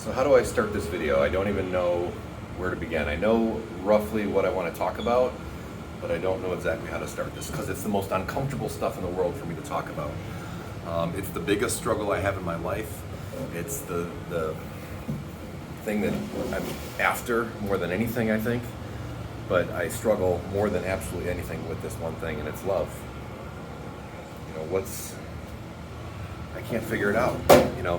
So how do I start this video? I don't even know where to begin. I know roughly what I want to talk about, but I don't know exactly how to start this because it's the most uncomfortable stuff in the world for me to talk about. It's the biggest struggle I have in my life. It's the thing that I'm after more than anything, I think. But I struggle more than absolutely anything with this one thing, and it's love. I can't figure it out.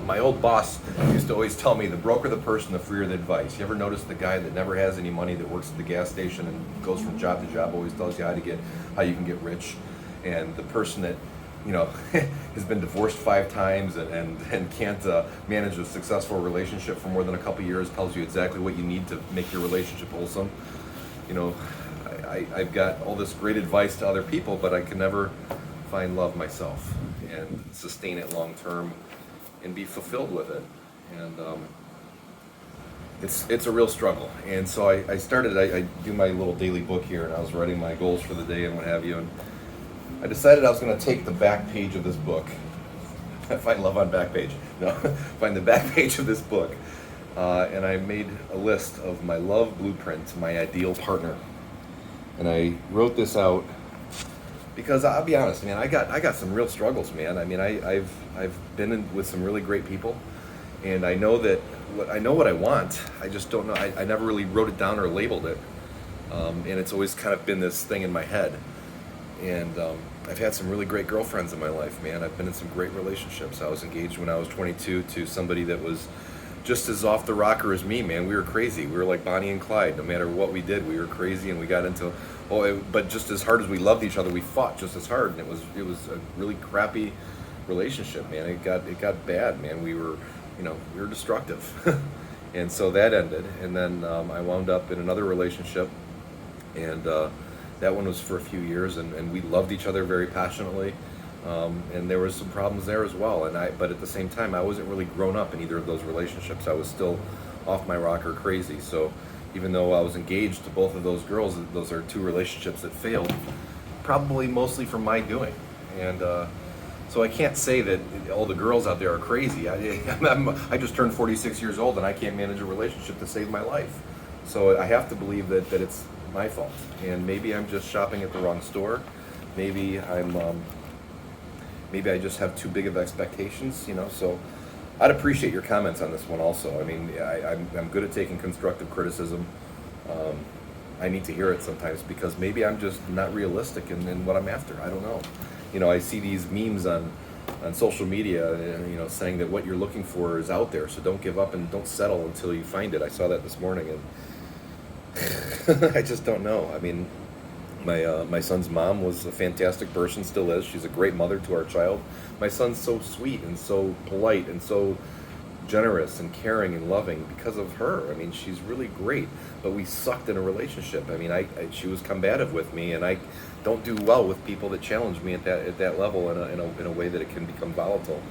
My old boss used to always tell me, the broker the person, the freer the advice. You ever notice the guy that never has any money, that works at the gas station and goes from job to job, always tells you how you can get rich? And the person that, has been divorced 5 times and can't manage a successful relationship for more than a couple years tells you exactly what you need to make your relationship wholesome. I've got all this great advice to other people, but I can never find love myself and sustain it long term and be fulfilled with it. And it's a real struggle. And so I do my little daily book here, and I was writing my goals for the day and what have you. And I decided I was going to take the back page of this book. I find love on back page. No, find the back page of this book. And I made a list of my love blueprint, my ideal partner. And I wrote this out because I'll be honest, man, I got some real struggles, man. I mean, I've been with some really great people, and I know what I want. I just don't know. I never really wrote it down or labeled it, and it's always kind of been this thing in my head. And I've had some really great girlfriends in my life, man. I've been in some great relationships. I was engaged when I was 22 to somebody that was just as off the rocker as me, man. We were crazy. We were like Bonnie and Clyde. No matter what we did, we were crazy, and we got into. But just as hard as we loved each other, we fought just as hard, and it was a really crappy relationship, man. It got bad, man. We were destructive, and so that ended. And then I wound up in another relationship, and that one was for a few years, and we loved each other very passionately. And there was some problems there as well. But at the same time, I wasn't really grown up in either of those relationships. I was still off my rocker crazy. So even though I was engaged to both of those girls, those are 2 relationships that failed, probably mostly from my doing. And so I can't say that all the girls out there are crazy. I just turned 46 years old, and I can't manage a relationship to save my life. So I have to believe that it's my fault. And maybe I'm just shopping at the wrong store. Maybe Maybe I just have too big of expectations, so I'd appreciate your comments on this one also. I mean, I'm good at taking constructive criticism. I need to hear it sometimes because maybe I'm just not realistic in what I'm after. I don't know. I see these memes on social media, saying that what you're looking for is out there, so don't give up and don't settle until you find it. I saw that this morning, and I just don't know. I mean, my son's mom was a fantastic person, still is. She's a great mother to our child. My son's so sweet and so polite and so generous and caring and loving because of her. I mean, she's really great, but we sucked in a relationship. I mean, she was combative with me, and I don't do well with people that challenge me at that level in a way that it can become volatile.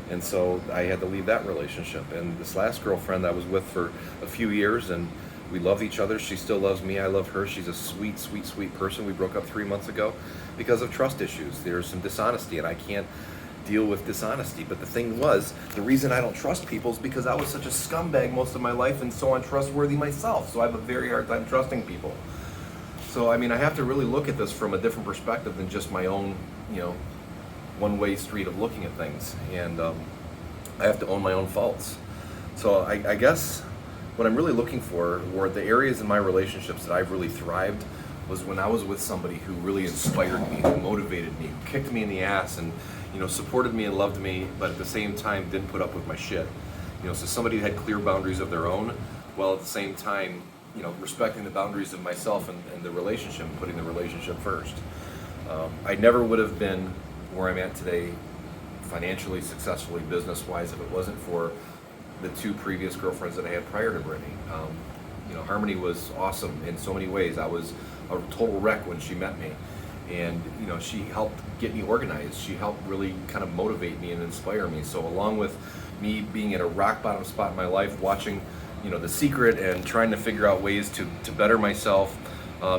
And so I had to leave that relationship. And this last girlfriend I was with for a few years, and we love each other. She still loves me. I love her. She's a sweet, sweet, sweet person. We broke up 3 months ago because of trust issues. There's some dishonesty, and I can't deal with dishonesty. But the thing was, the reason I don't trust people is because I was such a scumbag most of my life and so untrustworthy myself. So I have a very hard time trusting people. So, I mean, I have to really look at this from a different perspective than just my own, one-way street of looking at things. And I have to own my own faults. So I guess what I'm really looking for, or the areas in my relationships that I've really thrived, was when I was with somebody who really inspired me, who motivated me, who kicked me in the ass and, supported me and loved me, but at the same time didn't put up with my shit. So somebody who had clear boundaries of their own, while at the same time, respecting the boundaries of myself and the relationship, and putting the relationship first. I never would have been where I'm at today, financially, successfully, business-wise, if it wasn't for the 2 previous girlfriends that I had prior to Brittany. Harmony was awesome in so many ways. I was a total wreck when she met me, and she helped get me organized. She helped really kind of motivate me and inspire me. So along with me being at a rock bottom spot in my life, watching The Secret and trying to figure out ways to better myself,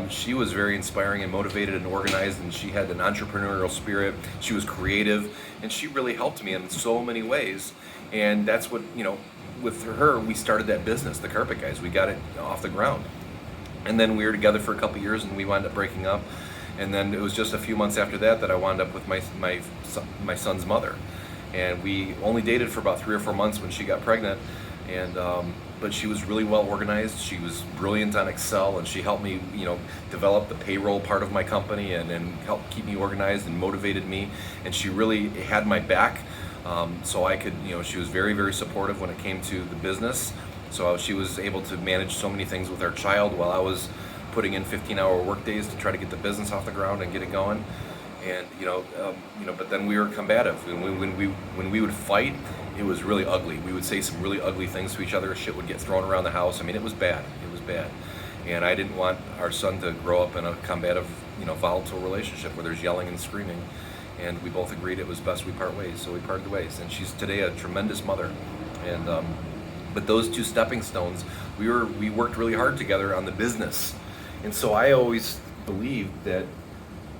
she was very inspiring and motivated and organized, and she had an entrepreneurial spirit. She was creative, and she really helped me in so many ways. And that's what with her, we started that business, the Carpet Guys. We got it off the ground. And then we were together for a couple years, and we wound up breaking up. And then it was just a few months after that I wound up with my son's mother. And we only dated for about 3 or 4 months when she got pregnant. And but she was really well organized. She was brilliant on Excel, and she helped me, develop the payroll part of my company, and helped keep me organized and motivated me. And she really had my back, so I could, she was very, very supportive when it came to the business. So she was able to manage so many things with our child while I was putting in 15-hour work days to try to get the business off the ground and get it going. And but then we were combative. When we would fight, it was really ugly. We would say some really ugly things to each other. Shit would get thrown around the house. I mean, it was bad. It was bad. And I didn't want our son to grow up in a combative, volatile relationship where there's yelling and screaming. And we both agreed it was best we part ways, so we parted ways. And she's today a tremendous mother. And but those two stepping stones, we worked really hard together on the business. And so I always believed that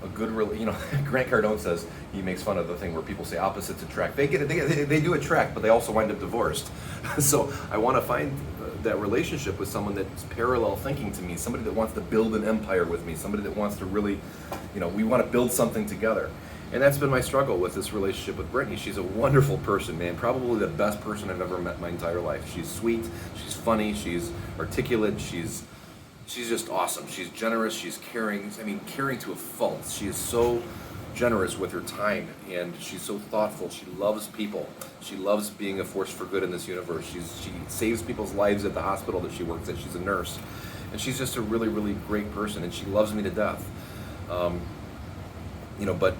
a good, Grant Cardone says, he makes fun of the thing where people say opposites attract. They do attract, but they also wind up divorced. So I want to find that relationship with someone that's parallel thinking to me, somebody that wants to build an empire with me, somebody that wants to really, we want to build something together. And that's been my struggle with this relationship with Brittany. She's a wonderful person, man. Probably the best person I've ever met in my entire life. She's sweet, she's funny, she's articulate, she's just awesome. She's generous, she's caring. I mean, caring to a fault. She is so generous with her time, and she's so thoughtful. She loves people. She loves being a force for good in this universe. She saves people's lives at the hospital that she works at. She's a nurse. And she's just a really, really great person, and she loves me to death. But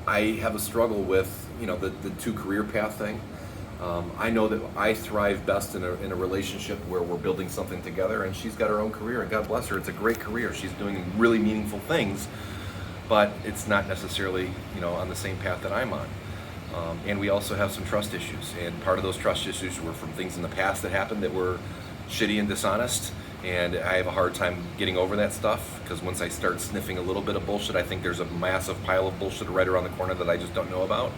I have a struggle with, the two career path thing. I know that I thrive best in a relationship where we're building something together, and she's got her own career, and God bless her, it's a great career. She's doing really meaningful things, but it's not necessarily, on the same path that I'm on. And we also have some trust issues, and part of those trust issues were from things in the past that happened that were shitty and dishonest, and I have a hard time getting over that stuff, because once I start sniffing a little bit of bullshit, I think there's a massive pile of bullshit right around the corner that I just don't know about.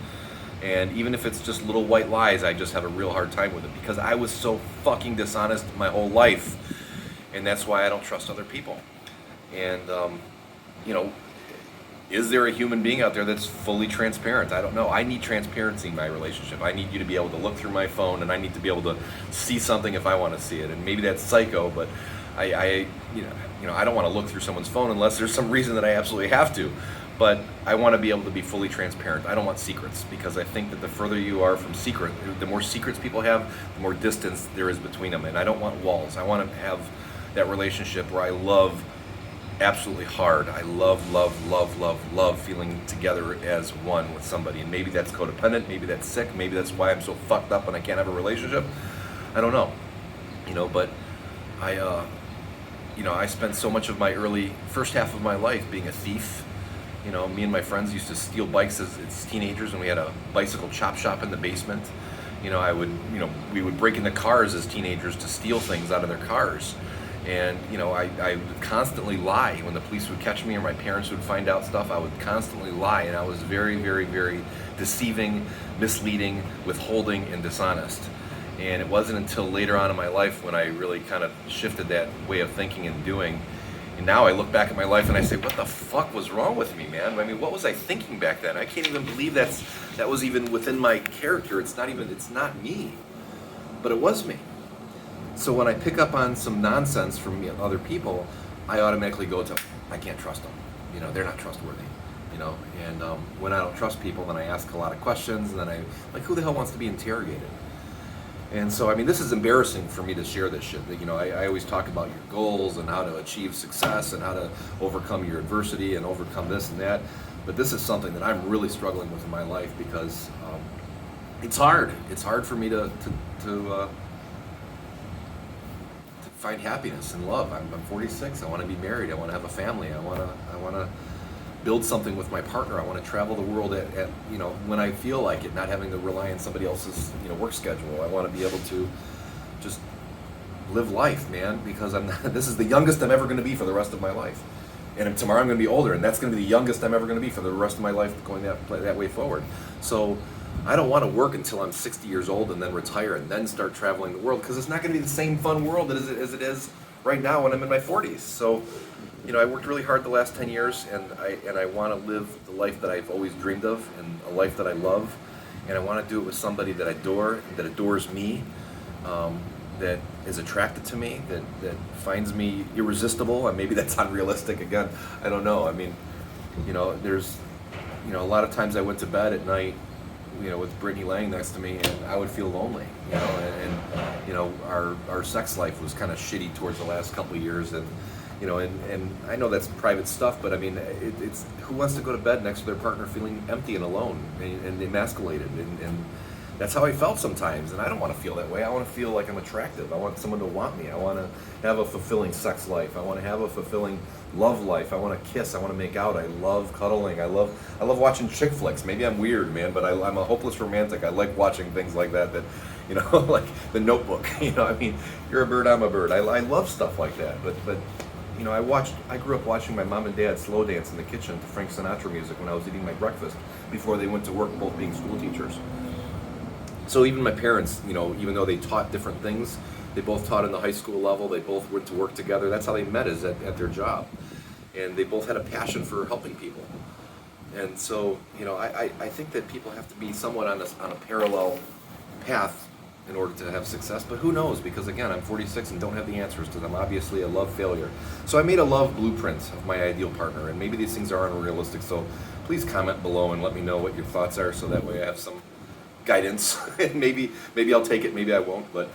And even if it's just little white lies, I just have a real hard time with it, because I was so fucking dishonest my whole life. And that's why I don't trust other people. And, is there a human being out there that's fully transparent? I don't know. I need transparency in my relationship. I need you to be able to look through my phone, and I need to be able to see something if I want to see it. And maybe that's psycho, but I don't want to look through someone's phone unless there's some reason that I absolutely have to. But I want to be able to be fully transparent. I don't want secrets, because I think that the further you are from secret, the more secrets people have, the more distance there is between them. And I don't want walls. I want to have that relationship where I love absolutely hard. I love feeling together as one with somebody. And maybe that's codependent, maybe that's sick, maybe that's why I'm so fucked up and I can't have a relationship. I don't know. But I spent so much of my first half of my life being a thief. Me and my friends used to steal bikes as teenagers, and we had a bicycle chop shop in the basement. We would break into cars as teenagers to steal things out of their cars. And, I would constantly lie. When the police would catch me or my parents would find out stuff, I would constantly lie. And I was very, very, very deceiving, misleading, withholding, and dishonest. And it wasn't until later on in my life when I really kind of shifted that way of thinking and doing. And now I look back at my life and I say, what the fuck was wrong with me, man? I mean, what was I thinking back then? I can't even believe that was even within my character. It's not me. But it was me. So when I pick up on some nonsense from other people, I automatically go to, I can't trust them. They're not trustworthy. And when I don't trust people, then I ask a lot of questions, and then who the hell wants to be interrogated? And so, this is embarrassing for me to share this shit. I always talk about your goals and how to achieve success and how to overcome your adversity and overcome this and that. But this is something that I'm really struggling with in my life, because it's hard. It's hard for me to find happiness and love. I'm 46. I want to be married. I want to have a family. I want to build something with my partner. I want to travel the world at when I feel like it, not having to rely on somebody else's work schedule. I want to be able to just live life, man, because this is the youngest I'm ever going to be for the rest of my life. And tomorrow I'm going to be older, and that's going to be the youngest I'm ever going to be for the rest of my life, going that way forward. So I don't want to work until I'm 60 years old and then retire and then start traveling the world, because it's not going to be the same fun world as it is right now when I'm in my 40s. So, I worked really hard the last 10 years, and I want to live the life that I've always dreamed of, and a life that I love, and I want to do it with somebody that I adore, that adores me, that is attracted to me, that finds me irresistible, and maybe that's unrealistic again. I don't know. I mean, there's, a lot of times I went to bed at night, with Brittany laying next to me, and I would feel lonely, and our sex life was kind of shitty towards the last couple of years, and I know that's private stuff, but I mean, it's who wants to go to bed next to their partner feeling empty and alone and emasculated, and that's how I felt sometimes, and I don't want to feel that way. I want to feel like I'm attractive. I want someone to want me. I want to have a fulfilling sex life. I want to have a fulfilling love life. I want to kiss. I want to make out. I love cuddling. I love watching chick flicks. Maybe I'm weird, man, but I'm a hopeless romantic. I like watching things like that, like The Notebook. I mean, you're a bird, I'm a bird. I love stuff like that, but I grew up watching my mom and dad slow dance in the kitchen to Frank Sinatra music when I was eating my breakfast before they went to work, both being school teachers. So even my parents, even though they taught different things, they both taught in the high school level, they both went to work together. That's how they met, is at their job. And they both had a passion for helping people. And so, I think that people have to be somewhat on a parallel path in order to have success, but who knows, because again, I'm 46 and don't have the answers, because I'm obviously a love failure. So I made a love blueprint of my ideal partner, and maybe these things are unrealistic, so please comment below and let me know what your thoughts are, so that way I have some guidance, and maybe I'll take it, maybe I won't, but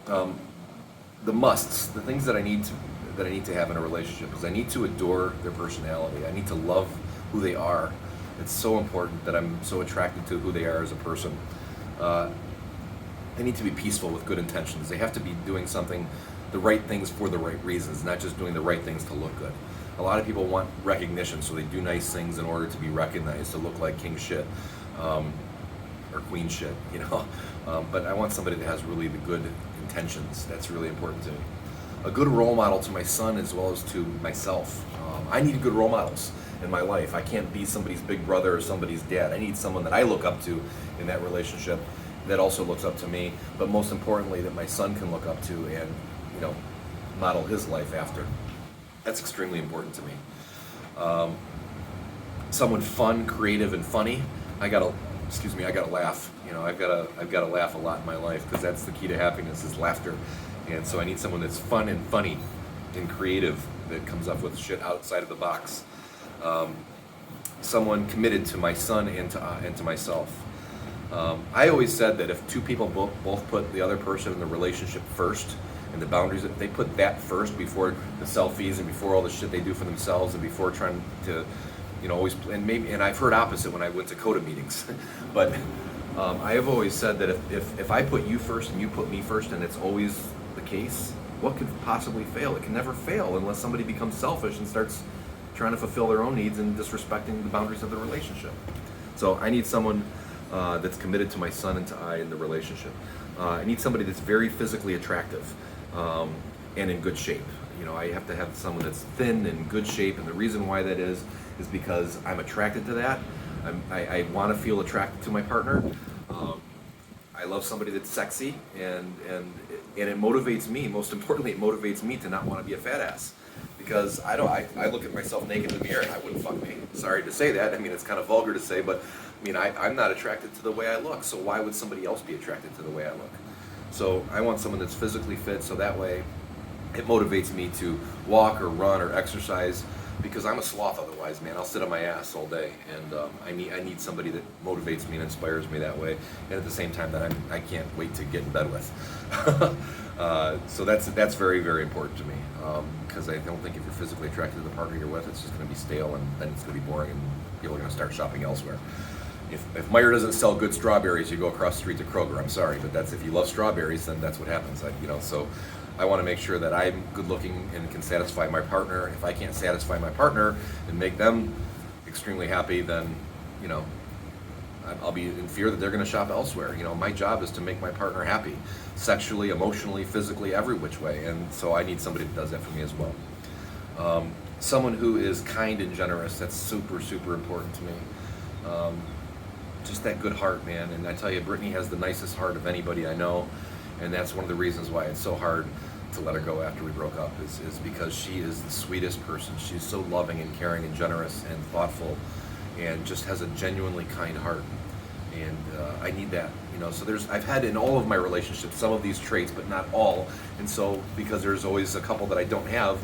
the musts, the things that I need to have in a relationship, is I need to adore their personality. I need to love who they are. It's so important that I'm so attracted to who they are as a person. They need to be peaceful with good intentions. They have to be doing the right things for the right reasons, not just doing the right things to look good. A lot of people want recognition, so they do nice things in order to be recognized, to look like king shit, or queen shit, But I want somebody that has really the good intentions. That's really important to me. A good role model to my son as well as to myself. I need good role models in my life. I can't be somebody's big brother or somebody's dad. I need someone that I look up to in that relationship, that also looks up to me, but most importantly, that my son can look up to and, model his life after. That's extremely important to me. Someone fun, creative, and funny. I gotta laugh. I've gotta laugh a lot in my life, because that's the key to happiness, is laughter. And so I need someone that's fun and funny and creative, that comes up with shit outside of the box. Someone committed to my son and to myself. I always said that if two people both put the other person in the relationship first, and the boundaries, if they put that first before the selfies and before all the shit they do for themselves, and before trying to, always, and I've heard opposite when I went to CODA meetings, but I have always said that if I put you first and you put me first, and it's always the case, what could possibly fail? It can never fail unless somebody becomes selfish and starts trying to fulfill their own needs and disrespecting the boundaries of the relationship. So I need someone that's committed to my son and to I in the relationship. I need somebody that's very physically attractive and in good shape. I have to have someone that's thin and in good shape, and the reason why that is because I'm attracted to that. I want to feel attracted to my partner. I love somebody that's sexy, and it motivates me. Most importantly, it motivates me to not want to be a fat ass. Because I look at myself naked in the mirror and I wouldn't fuck me. Sorry to say that. I mean, it's kind of vulgar to say, but I'm not attracted to the way I look. So why would somebody else be attracted to the way I look? So I want someone that's physically fit, so that way it motivates me to walk or run or exercise, because I'm a sloth otherwise, man. I'll sit on my ass all day, and I need somebody that motivates me and inspires me that way, and at the same time that I can't wait to get in bed with. So that's very, very important to me, because I don't think if you're physically attracted to the partner you're with, it's just going to be stale, and then it's going to be boring, and people are going to start shopping elsewhere. If Meyer doesn't sell good strawberries, you go across the street to Kroger. I'm sorry, but that's, if you love strawberries, then that's what happens. So I want to make sure that I'm good looking and can satisfy my partner. If I can't satisfy my partner and make them extremely happy, then I'll be in fear that they're going to shop elsewhere. My job is to make my partner happy, sexually, emotionally, physically, every which way, and so I need somebody that does that for me as well. Someone who is kind and generous. That's super, super important to me. just that good heart, man. And I tell you, Brittany has the nicest heart of anybody I know, and that's one of the reasons why it's so hard to let her go after we broke up, is because she is the sweetest person. She's so loving and caring and generous and thoughtful, and just has a genuinely kind heart. And I need that, you know. So I've had in all of my relationships some of these traits, but not all. And so because there's always a couple that I don't have,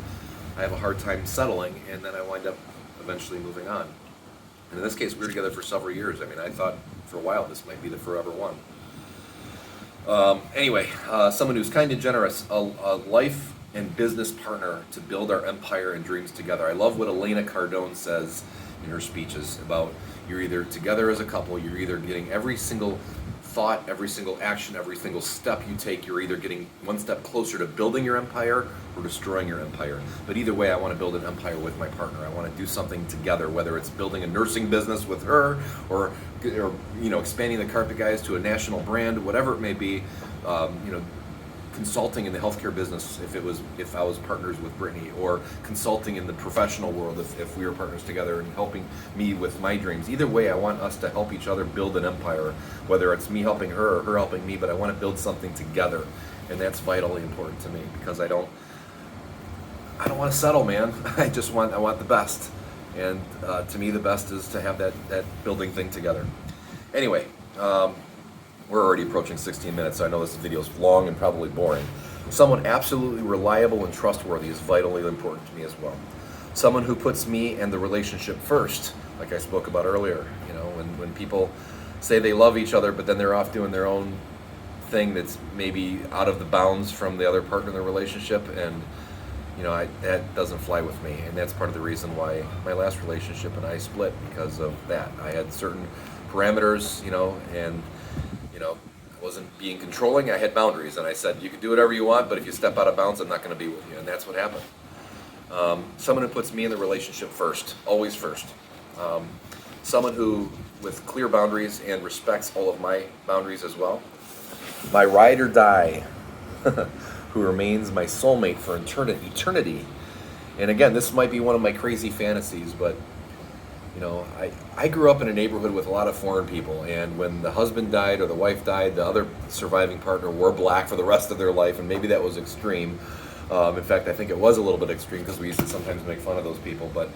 I have a hard time settling, and then I wind up eventually moving on. And in this case, we were together for several years. I mean, I thought for a while this might be the forever one. Anyway, someone who's kind and generous, a life and business partner to build our empire and dreams together. I love what Elena Cardone says in her speeches about you're either together as a couple, you're either getting every single thought, every single action, every single step you take, you're either getting one step closer to building your empire or destroying your empire. But either way, I want to build an empire with my partner. I want to do something together, whether it's building a nursing business with her or you know, expanding the Carpet Guys to a national brand, whatever it may be. You know, consulting in the healthcare business if I was partners with Brittany, or consulting in the professional world if we were partners together and helping me with my dreams. Either way, I want us to help each other build an empire, whether it's me helping her or her helping me, but I want to build something together. And that's vitally important to me, because I don't want to settle, man. I want the best. And to me, the best is to have that building thing together. Anyway, we're already approaching 16 minutes, so I know this video is long and probably boring. Someone absolutely reliable and trustworthy is vitally important to me as well. Someone who puts me and the relationship first, like I spoke about earlier. You know, when people say they love each other, but then they're off doing their own thing that's maybe out of the bounds from the other partner in the relationship, and you know, that doesn't fly with me. And that's part of the reason why my last relationship and I split, because of that. I had certain parameters, you know, and you know, I wasn't being controlling. I had boundaries, and I said, you can do whatever you want, but if you step out of bounds, I'm not going to be with you. And that's what happened. Someone who puts me in the relationship first, always first. Someone who, with clear boundaries and respects all of my boundaries as well. My ride or die, who remains my soulmate for eternity. And again, this might be one of my crazy fantasies, but you know, I grew up in a neighborhood with a lot of foreign people, and when the husband died or the wife died, the other surviving partner wore black for the rest of their life, and maybe that was extreme. In fact, I think it was a little bit extreme, because we used to sometimes make fun of those people. But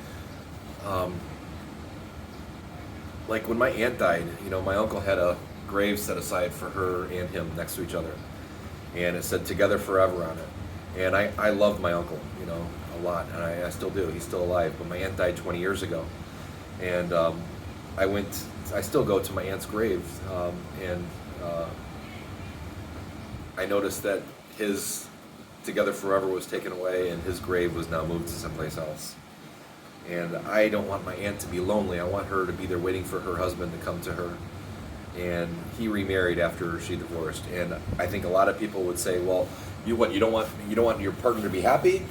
like when my aunt died, you know, my uncle had a grave set aside for her and him next to each other, and it said "Together Forever" on it. And I loved my uncle, you know, a lot, and I still do. He's still alive, but my aunt died 20 years ago. And I still go to my aunt's grave, and I noticed that his "Together Forever" was taken away, and his grave was now moved to someplace else. And I don't want my aunt to be lonely. I want her to be there waiting for her husband to come to her. And he remarried after she divorced. And I think a lot of people would say, well, you don't want your partner to be happy?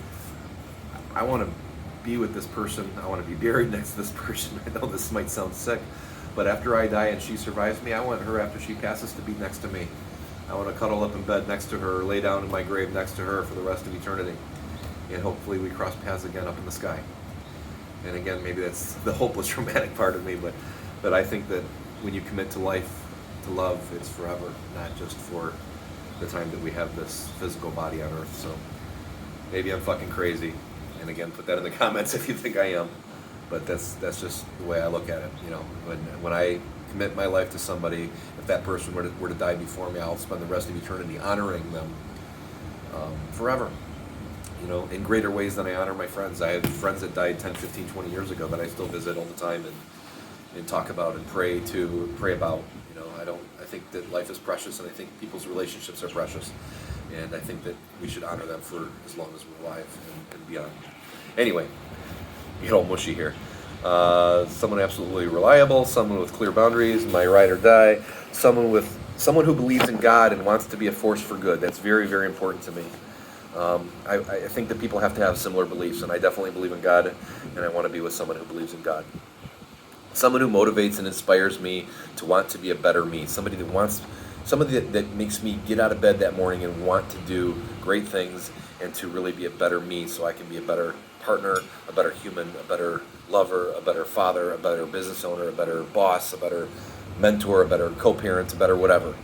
I want to be with this person. I want to be buried next to this person. I know this might sound sick, but after I die and she survives me, I want her, after she passes, to be next to me. I want to cuddle up in bed next to her, lay down in my grave next to her for the rest of eternity. And hopefully we cross paths again up in the sky. And again, maybe that's the hopeless romantic part of me, but I think that when you commit to life, to love, it's forever, not just for the time that we have this physical body on earth. So maybe I'm fucking crazy. And again, put that in the comments if you think I am. But that's just the way I look at it. You know, when I commit my life to somebody, if that person were to die before me, I'll spend the rest of eternity honoring them forever. You know, in greater ways than I honor my friends. I have friends that died 10, 15, 20 years ago that I still visit all the time and talk about and pray about. You know, I think that life is precious, and I think people's relationships are precious. And I think that we should honor them for as long as we're alive and beyond. Anyway, get all mushy here. Someone absolutely reliable, someone with clear boundaries, my ride or die, someone who believes in God and wants to be a force for good. That's very, very important to me. I think that people have to have similar beliefs, and I definitely believe in God, and I want to be with someone who believes in God. Someone who motivates and inspires me to want to be a better me. Somebody that makes me get out of bed that morning and want to do great things and to really be a better me, so I can be a better partner, a better human, a better lover, a better father, a better business owner, a better boss, a better mentor, a better co-parent, a better whatever.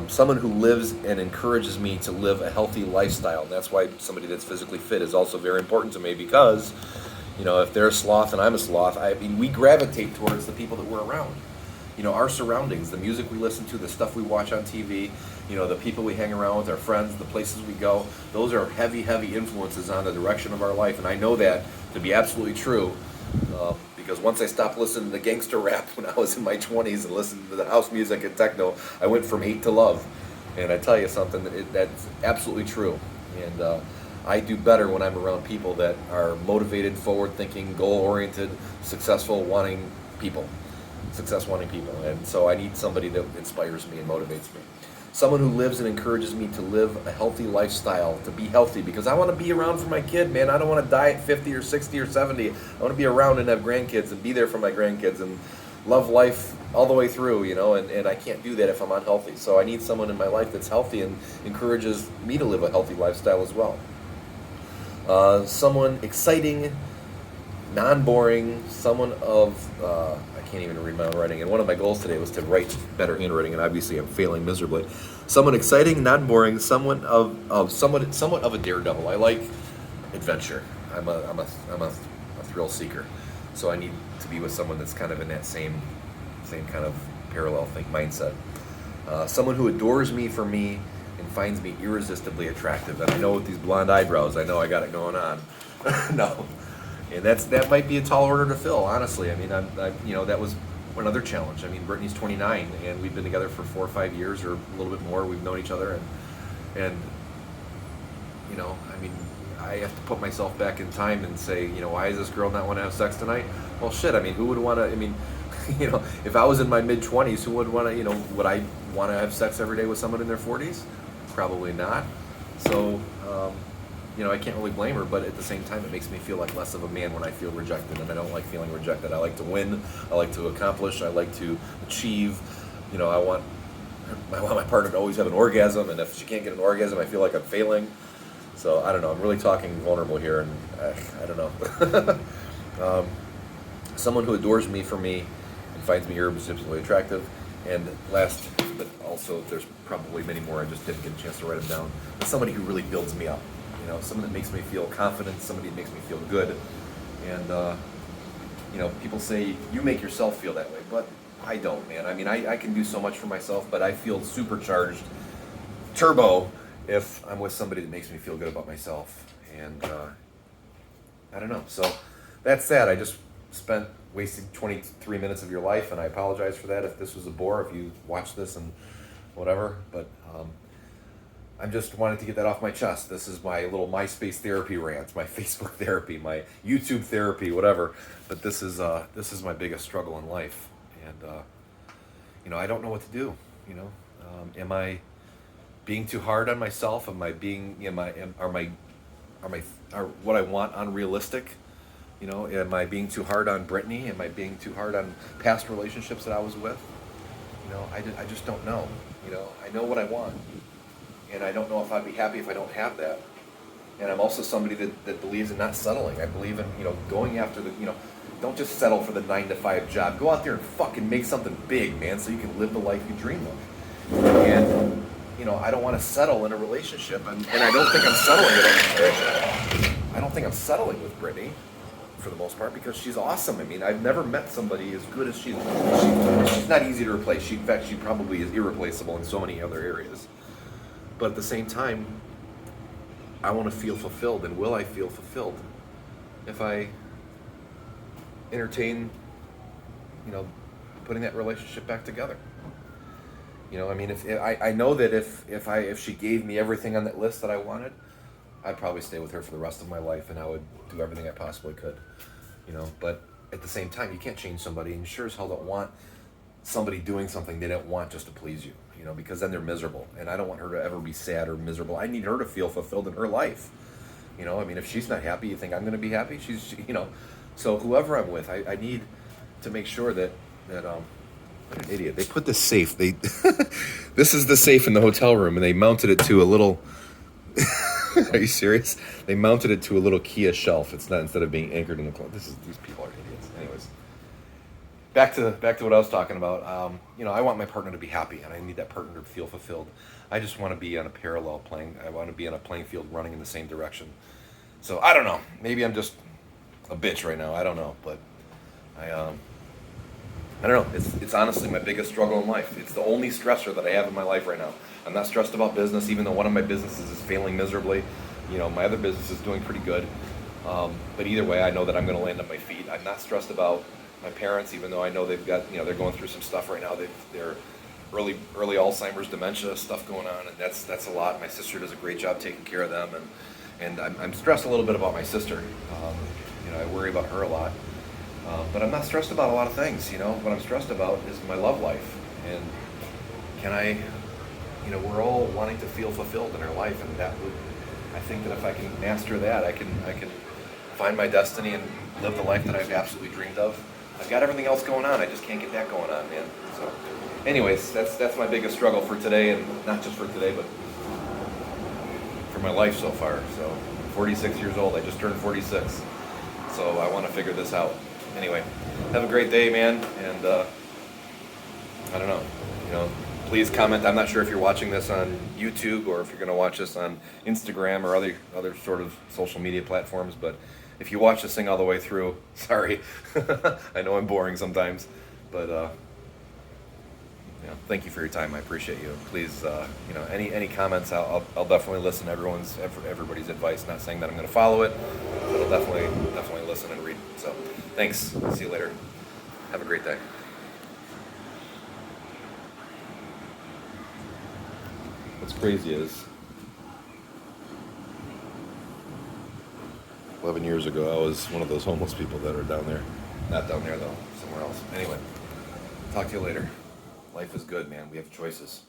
Someone who lives and encourages me to live a healthy lifestyle. And that's why somebody that's physically fit is also very important to me, because, if they're a sloth and I'm a sloth, we gravitate towards the people that we're around. Our surroundings, the music we listen to, the stuff we watch on TV, the people we hang around with, our friends, the places we go, those are heavy, heavy influences on the direction of our life. And I know that to be absolutely true, because once I stopped listening to gangster rap when I was in my 20s and listened to the house music and techno, I went from hate to love. And I tell you something, that's absolutely true. And I do better when I'm around people that are motivated, forward-thinking, goal-oriented, success-wanting people. And so I need somebody that inspires me and motivates me. Someone who lives and encourages me to live a healthy lifestyle, to be healthy, because I want to be around for my kid, man. I don't want to die at 50 or 60 or 70. I want to be around and have grandkids and be there for my grandkids and love life all the way through, and I can't do that if I'm unhealthy. So I need someone in my life that's healthy and encourages me to live a healthy lifestyle as well. Someone exciting, non-boring, someone of, I can't even read my own writing, and one of my goals today was to write better handwriting, and obviously I'm failing miserably. Someone exciting, non-boring, somewhat of a daredevil. I like adventure. I'm a thrill seeker, so I need to be with someone that's kind of in that same kind of parallel mindset. Someone who adores me for me and finds me irresistibly attractive. And I know with these blonde eyebrows, I know I got it going on. No. And that might be a tall order to fill, honestly. I mean, that was another challenge. I mean, Brittany's 29, and we've been together for 4 or 5 years, or a little bit more. We've known each other, and I have to put myself back in time and say, why does this girl not want to have sex tonight? Well, shit. I mean, who would want to? I mean, if I was in my mid-20s, who would want to? Would I want to have sex every day with someone in their 40s? Probably not. So. I can't really blame her, but at the same time, it makes me feel like less of a man when I feel rejected, and I don't like feeling rejected. I like to win, I like to accomplish, I like to achieve. I want my partner to always have an orgasm, and if she can't get an orgasm, I feel like I'm failing. So I don't know, I'm really talking vulnerable here, and I don't know. Someone who adores me for me and finds me irresistibly attractive. And last, but also there's probably many more, I just didn't get a chance to write them down, but somebody who really builds me up. Someone that makes me feel confident, somebody that makes me feel good. And, people say, you make yourself feel that way, but I don't, man. I mean, I can do so much for myself, but I feel supercharged, turbo, if I'm with somebody that makes me feel good about myself. And, I don't know. So that's that. I just wasted 23 minutes of your life, and I apologize for that if this was a bore, if you watched this and whatever, but, I just wanted to get that off my chest. This is my little MySpace therapy rant, my Facebook therapy, my YouTube therapy, whatever. But this is my biggest struggle in life, and I don't know what to do. Am I being too hard on myself? Am I being are what I want unrealistic? Am I being too hard on Brittany? Am I being too hard on past relationships that I was with? I just don't know. I know what I want. And I don't know if I'd be happy if I don't have that. And I'm also somebody that believes in not settling. I believe in, going after don't just settle for the 9-to-5 job. Go out there and fucking make something big, man, so you can live the life you dream of. And, I don't want to settle in a relationship. And I don't think I'm settling with Brittany for the most part, because she's awesome. I mean, I've never met somebody as good as she's not easy to replace. In fact, she probably is irreplaceable in so many other areas. But at the same time, I want to feel fulfilled, and will I feel fulfilled if I entertain, putting that relationship back together? If I know that if she gave me everything on that list that I wanted, I'd probably stay with her for the rest of my life, and I would do everything I possibly could. But at the same time, you can't change somebody, and you sure as hell don't want somebody doing something they don't want just to please you. Because then they're miserable, and I don't want her to ever be sad or miserable. I need her to feel fulfilled in her life. If she's not happy, you think I'm going to be happy? So whoever I'm with, I need to make sure that what an idiot. They put this safe. This is the safe in the hotel room, and they mounted it to a little. Are you serious? They mounted it to a little Kia shelf. It's not, instead of being anchored in the closet. These people are idiots. Anyways, back to what I was talking about. I want my partner to be happy, and I need that partner to feel fulfilled. I just want to be on a parallel playing. I want to be on a playing field, running in the same direction. So I don't know. Maybe I'm just a bitch right now. I don't know, but I don't know. It's honestly my biggest struggle in life. It's the only stressor that I have in my life right now. I'm not stressed about business, even though one of my businesses is failing miserably. My other business is doing pretty good. But either way, I know that I'm going to land on my feet. I'm not stressed about my parents, even though I know they've got, they're going through some stuff right now. They're early Alzheimer's, dementia stuff going on, and that's a lot. My sister does a great job taking care of them, and I'm stressed a little bit about my sister. I worry about her a lot. But I'm not stressed about a lot of things, What I'm stressed about is my love life. And can I, we're all wanting to feel fulfilled in our life, and I think that if I can master that, I can find my destiny and live the life that I've absolutely dreamed of. I've got everything else going on, I just can't get that going on, man. So anyways, that's my biggest struggle for today, and not just for today, but for my life so far. So I'm 46 years old, I just turned 46. So I want to figure this out. Anyway, have a great day, man, and I don't know, please comment. I'm not sure if you're watching this on YouTube or if you're going to watch this on Instagram or other sort of social media platforms, but if you watch this thing all the way through, sorry, I know I'm boring sometimes, but thank you for your time. I appreciate you. Please, any comments, I'll definitely listen to everybody's advice. Not saying that I'm going to follow it, but I'll definitely listen and read. So, thanks. See you later. Have a great day. What's crazy is 11 years ago, I was one of those homeless people that are down there. Not down there, though. Somewhere else. Anyway, talk to you later. Life is good, man. We have choices.